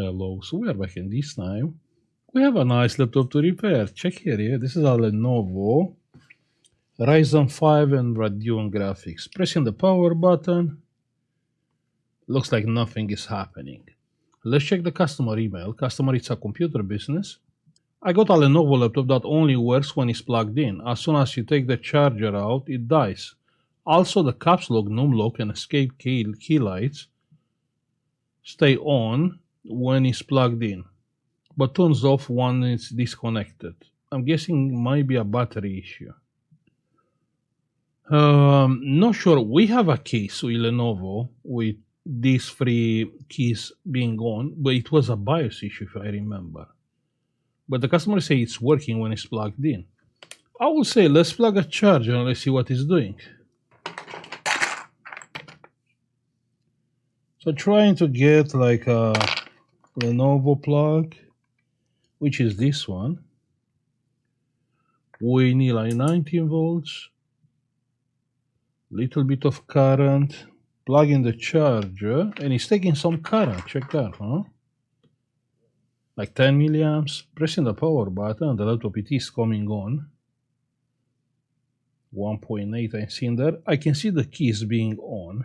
Hello, so we are back, and this time we have a nice laptop to repair. Check here, yeah, this is a Lenovo Ryzen 5 and Radeon graphics. Pressing the power button, looks like nothing is happening. Let's check the customer email. Customer, it's a computer business. I got a Lenovo laptop that only works when it's plugged in. As soon as you take the charger out, it dies. Also, the caps lock, num lock, and escape key lights stay on when it's plugged in, but turns off when it's disconnected. I'm guessing might be a battery issue. Not sure. We have a case with Lenovo with these three keys being on, but it was a BIOS issue if I remember. But the customer say it's working when it's plugged in. I will say let's plug a charger and let's see what it's doing. So trying to get like a Lenovo plug, which is this one. We need like 19 volts, little bit of current, plug in the charger, and it's taking some current. Check that, huh? Like 10 milliamps. Pressing the power button, the laptop it is coming on. 1.8 I see there. I can see the keys being on.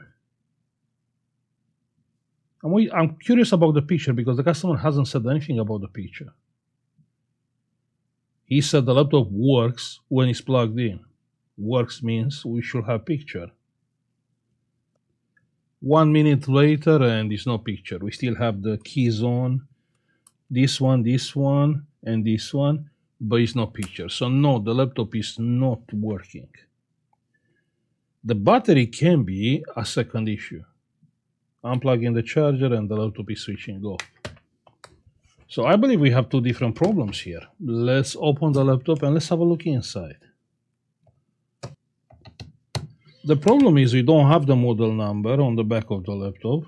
I'm curious about the picture because the customer hasn't said anything about the picture. He said the laptop works when it's plugged in. Works means we should have picture. 1 minute later and there's no picture. We still have the keys on. This one, and this one, but it's no picture. So no, the laptop is not working. The battery can be a second issue. Unplugging the charger and the laptop is switching off. So I believe we have two different problems here. Let's open the laptop and let's have a look inside. The problem is we don't have the model number on the back of the laptop,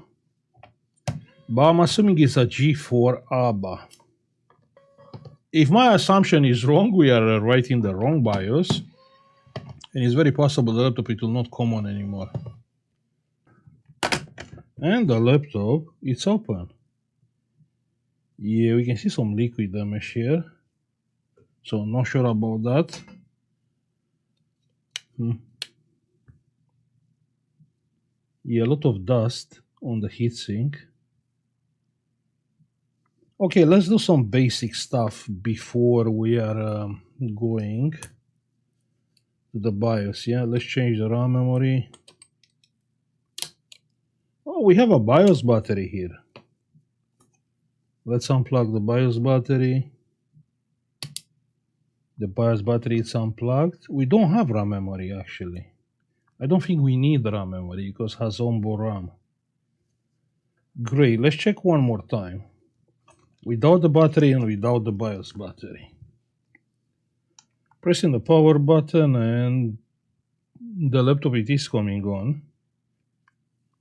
but I'm assuming it's a G4 ABA. If my assumption is wrong, we are writing the wrong BIOS, and it's very possible the laptop it will not come on anymore. And the laptop, it's open. Yeah, we can see some liquid damage here, so not sure about that. Yeah, a lot of dust on the heatsink. Okay, let's do some basic stuff before we are going to the BIOS. Yeah, let's change the RAM memory. Oh, we have a BIOS battery here. Let's unplug the BIOS battery. The BIOS battery is unplugged. We don't have RAM memory actually. I don't think we need RAM memory because it has onboard RAM. Great, let's check one more time. Without the battery and without the BIOS battery. Pressing the power button and the laptop it is coming on.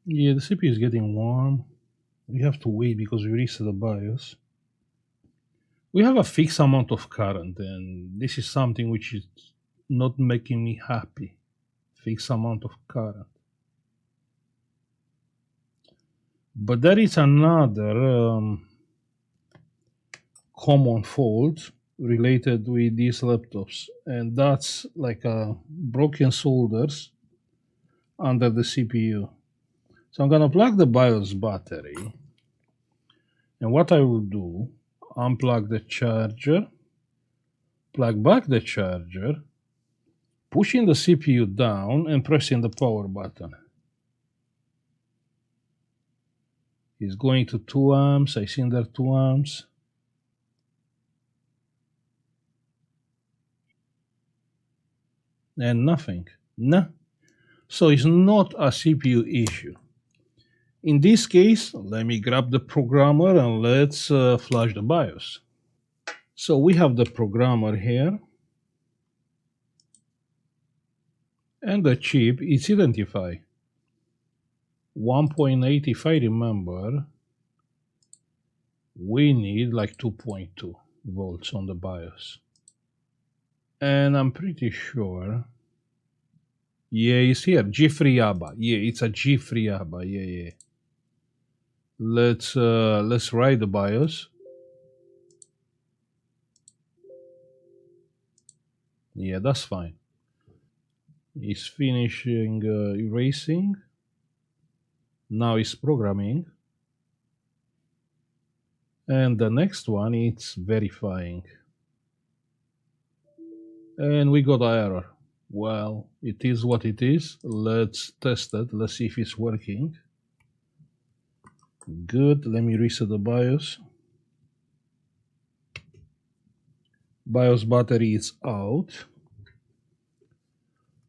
Yeah, the CPU is getting warm. We have to wait because we reset the BIOS. We have a fixed amount of current and this is something which is not making me happy. Fixed amount of current. But there is another common fault related with these laptops, and that's like broken solders under the CPU. So I'm gonna plug the BIOS battery, and what I will do, unplug the charger, plug back the charger, pushing the CPU down and pressing the power button. It's going to 2 amps, I see there 2 amps. And nothing. No. So it's not a CPU issue. In this case, let me grab the programmer and let's flash the BIOS. So we have the programmer here. And the chip is identified. 1.8 if I remember. We need like 2.2 volts on the BIOS. And I'm pretty sure, yeah, it's here, G3 ABA. Yeah, it's a G3 ABA, yeah. Let's write the BIOS. Yeah, that's fine. It's finishing erasing. Now it's programming. And the next one is verifying. And we got an error. Well, it is what it is. Let's test it. Let's see if it's working. Good. Let me reset the BIOS. BIOS battery is out.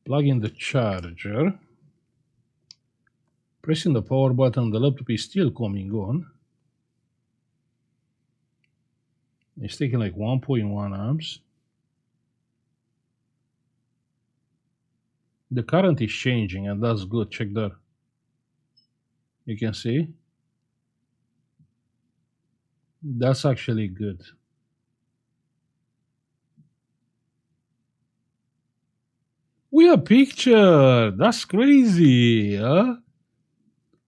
Plug in the charger. Pressing the power button, the laptop is still coming on. It's taking like 1.1 amps. The current is changing, and that's good. Check that. You can see. That's actually good. We have picture. That's crazy, huh?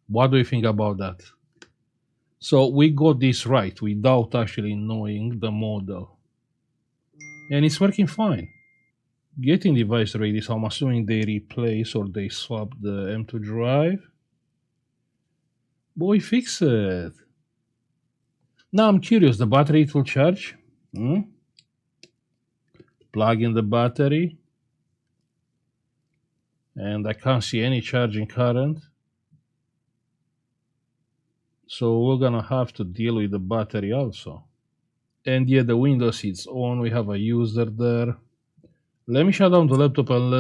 What do you think about that? So we got this right without actually knowing the model. And it's working fine. Getting device ready, so I'm assuming they replace or they swap the M2 drive. Boy, fix it. Now I'm curious, the battery it will charge? Plug in the battery. And I can't see any charging current. So we're gonna have to deal with the battery also. And yeah, the Windows is on. We have a user there. Let me shut down the laptop and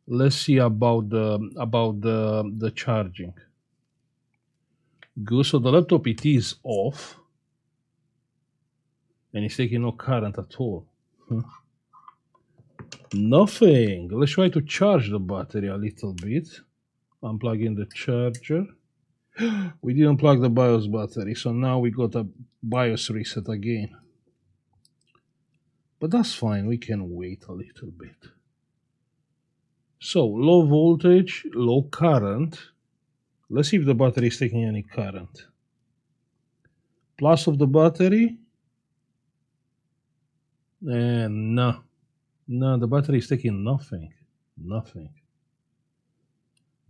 let's see about the charging. Good. So the laptop it is off, and it's taking no current at all. Nothing. Let's try to charge the battery a little bit. Unplugging the charger. We didn't plug the BIOS battery, so now we got a BIOS reset again. But that's fine, we can wait a little bit. So, low voltage, low current. Let's see if the battery is taking any current. Plus of the battery. And no, the battery is taking nothing. Nothing.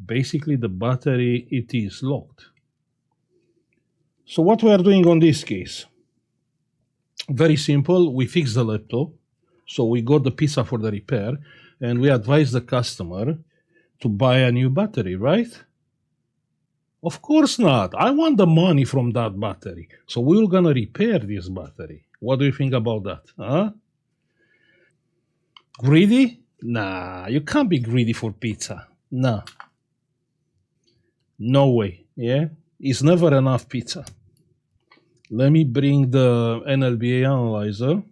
Basically, the battery, it is locked. So what we are doing on this case? Very simple. We fix the laptop. So we got the pizza for the repair, and we advise the customer to buy a new battery, right? Of course not. I want the money from that battery. So we're gonna repair this battery. What do you think about that? Huh? Greedy? Nah, you can't be greedy for pizza. Nah. No way. Yeah? It's never enough pizza. Let me bring the NLBA analyzer.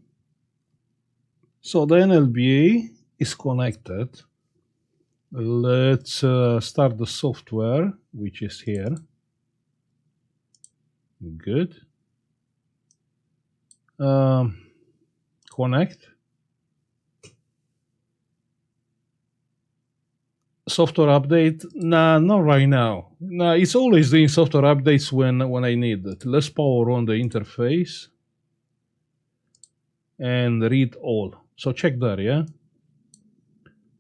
So the NLBA is connected. Let's start the software, which is here. Good. Connect. Software update? Nah, not right now. Nah, it's always doing software updates when I need it. Let's power on the interface and read all. So check there, yeah?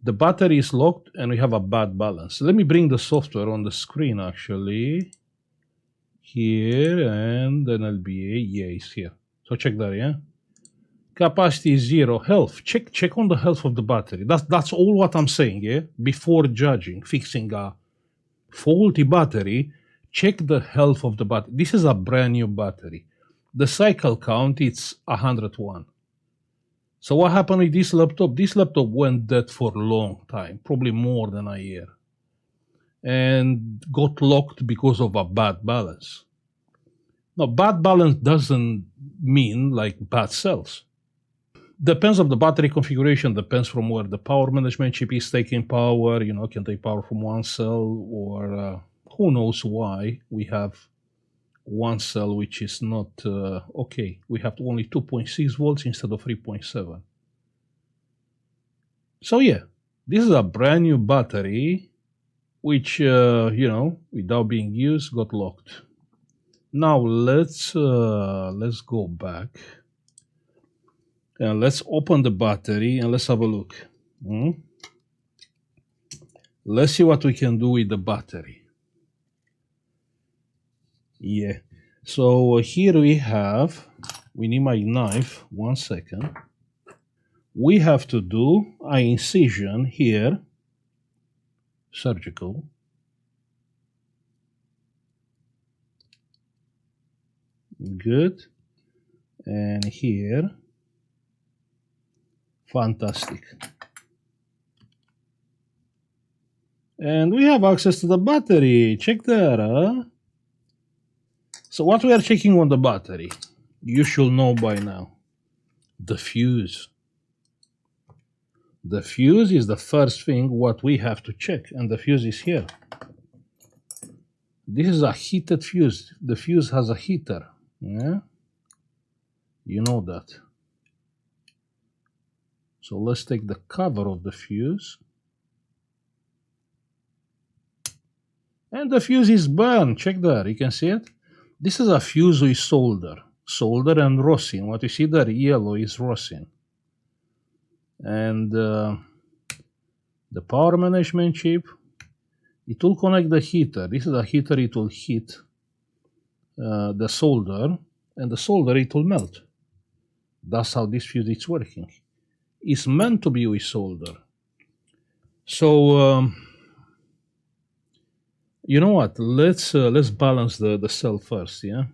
The battery is locked and we have a bad balance. Let me bring the software on the screen actually. Here and then LBA, yeah, it's here. So check there, yeah? Capacity is 0, health. Check on the health of the battery. That's all what I'm saying, yeah? Before judging, fixing a faulty battery, check the health of the battery. This is a brand new battery. The cycle count is 101. So what happened with this laptop? This laptop went dead for a long time, probably more than a year, and got locked because of a bad balance. Now, bad balance doesn't mean like bad cells. Depends on the battery configuration, depends from where the power management chip is taking power, can take power from one cell, or who knows why we have one cell which is not okay. We have only 2.6 volts instead of 3.7. So yeah, this is a brand new battery which, without being used, got locked. Now let's go back and let's open the battery and let's have a look. Let's see what we can do with the battery. Yeah. So here we need my knife. 1 second. We have to do an incision here, surgical. Good. And here, fantastic. And we have access to the battery. Check that, huh? So what we are checking on the battery, you should know by now. The fuse. The fuse is the first thing what we have to check, and the fuse is here. This is a heated fuse. The fuse has a heater. Yeah? You know that. So let's take the cover of the fuse. And the fuse is burned. Check there. You can see it. This is a fuse with solder. Solder and rosin. What you see there, yellow, is rosin. And the power management chip, it will connect the heater. This is a heater. It will heat the solder, and the solder, it will melt. That's how this fuse is working. It's meant to be with solder. So you know what? Let's balance the cell first. Yeah.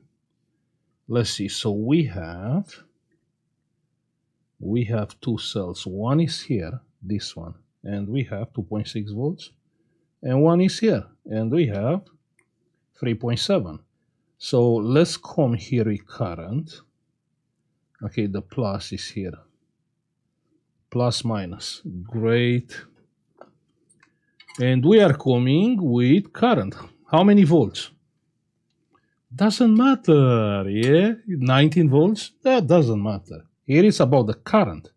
Let's see. So we have 2 cells. One is here, this one, and we have 2.6 volts, and one is here, and we have 3.7. So let's come here with current. Okay, the plus is here. Plus minus. Great. And we are coming with current. How many volts? Doesn't matter, yeah? 19 volts? That doesn't matter. Here it's about the current.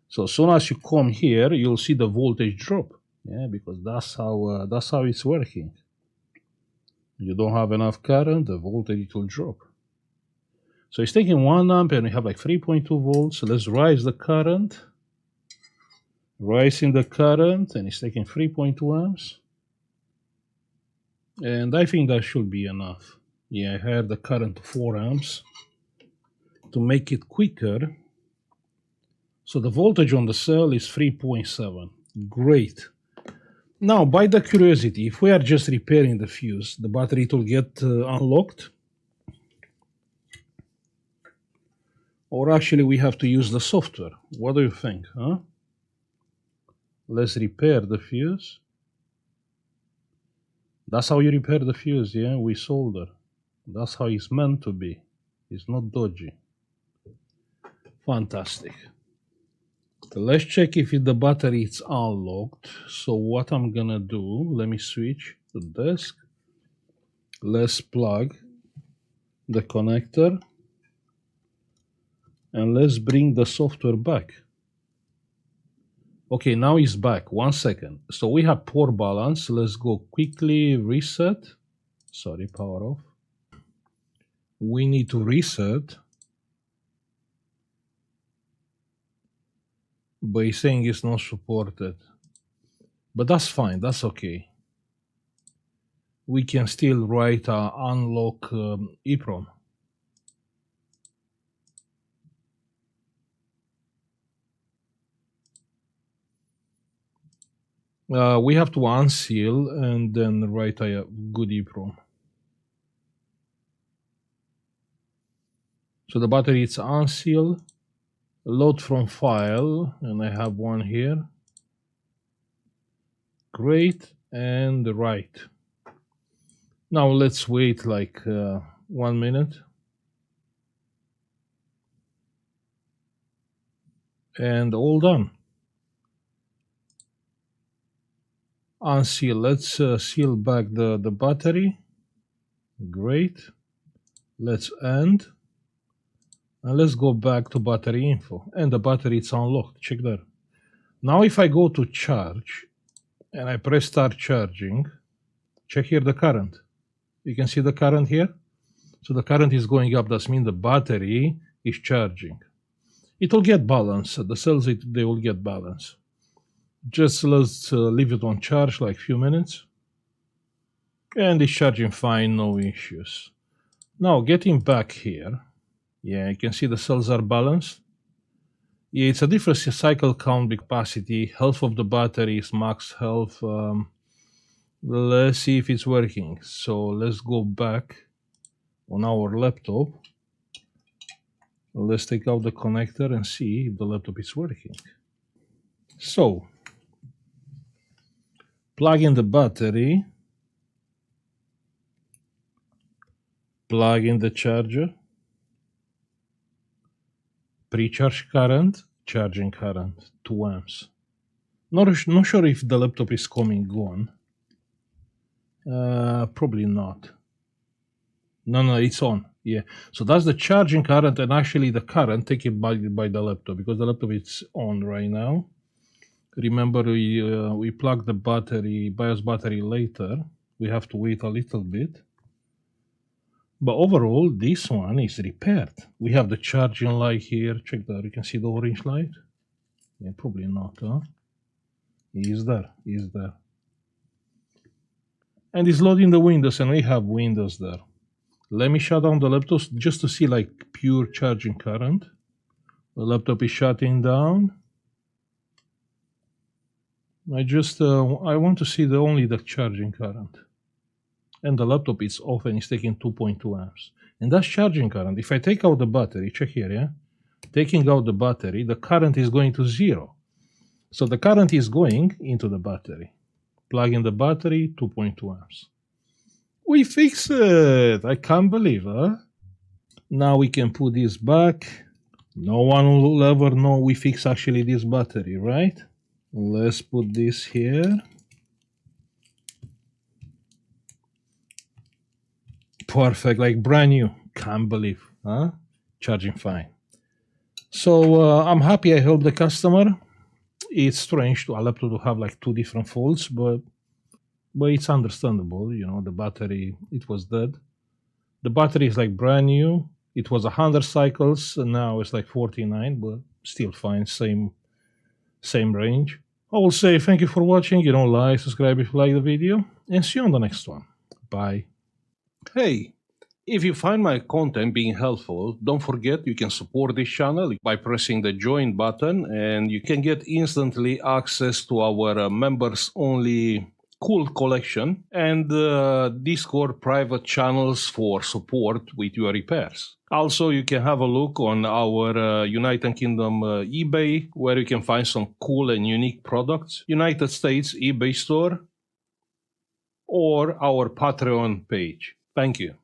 So as soon as you come here, you'll see the voltage drop. Yeah, because that's how it's working. You don't have enough current, the voltage will drop. So it's taking 1 amp and we have like 3.2 volts. So let's rise the current. Rising the current, and it's taking 3.2 amps. And I think that should be enough. Yeah, I had the current to 4 amps to make it quicker. So the voltage on the cell is 3.7. Great. Now, by the curiosity, if we are just repairing the fuse, the battery will get unlocked? Or actually we have to use the software? What do you think, huh? Let's repair the fuse. That's how you repair the fuse, yeah? With solder. That's how it's meant to be. It's not dodgy. Fantastic. Let's check if the battery is unlocked. So what I'm gonna do, let me switch to desk. Let's plug the connector. And let's bring the software back. Okay, now it's back. 1 second. So we have poor balance. Let's go quickly reset. Sorry, power off. We need to reset. But it's saying it's not supported. But that's fine. That's okay. We can still write unlock EEPROM. We have to unseal and then write a good EEPROM. So the battery is unsealed. Load from file, and I have one here. Great, and write. Now let's wait like 1 minute. And all done. Unseal. Let's seal back the battery. Great. Let's end. And let's go back to battery info. And the battery is unlocked. Check there. Now if I go to charge, and I press start charging, check here the current. You can see the current here. So the current is going up. That means the battery is charging. It will get balanced. The cells, they will get balanced. Just let's leave it on charge like a few minutes. And it's charging fine, no issues. Now getting back here. Yeah, you can see the cells are balanced. Yeah, it's a different cycle count capacity. Health of the battery is max health. Let's see if it's working. So let's go back on our laptop. Let's take out the connector and see if the laptop is working. So, plug in the battery, plug in the charger, pre-charge current, charging current, 2 amps. Not sure if the laptop is coming on. Probably not. No, it's on. Yeah. So that's the charging current, and actually the current taken by the laptop, because the laptop is on right now. Remember, we plug the battery, BIOS battery later. We have to wait a little bit. But overall, this one is repaired. We have the charging light here. Check that. You can see the orange light. Yeah, probably not. Huh? Is there? And it's loading the Windows, and we have Windows there. Let me shut down the laptop just to see like pure charging current. The laptop is shutting down. I want to see only the charging current. And the laptop is off and it's taking 2.2 amps. And that's charging current. If I take out the battery, check here, yeah? Taking out the battery, the current is going to 0. So the current is going into the battery. Plug in the battery, 2.2 amps. We fixed it! I can't believe, huh? Now we can put this back. No one will ever know we fix actually this battery, right? Let's put this here. Perfect, like brand new. Can't believe, huh? Charging fine. So I'm happy I helped the customer. It's strange to a laptop to have like 2 different faults, but it's understandable. You know, the battery, it was dead. The battery is like brand new. It was 100 cycles, and now it's like 49, but still fine, same range. I will say thank you for watching. You know, like, subscribe if you like the video, and see you on the next one. Bye. Hey, if you find my content being helpful, don't forget you can support this channel by pressing the join button, and you can get instantly access to our members only cool collection and Discord private channels for support with your repairs. Also, you can have a look on our United Kingdom eBay, where you can find some cool and unique products, United States eBay store, or our Patreon page. Thank you.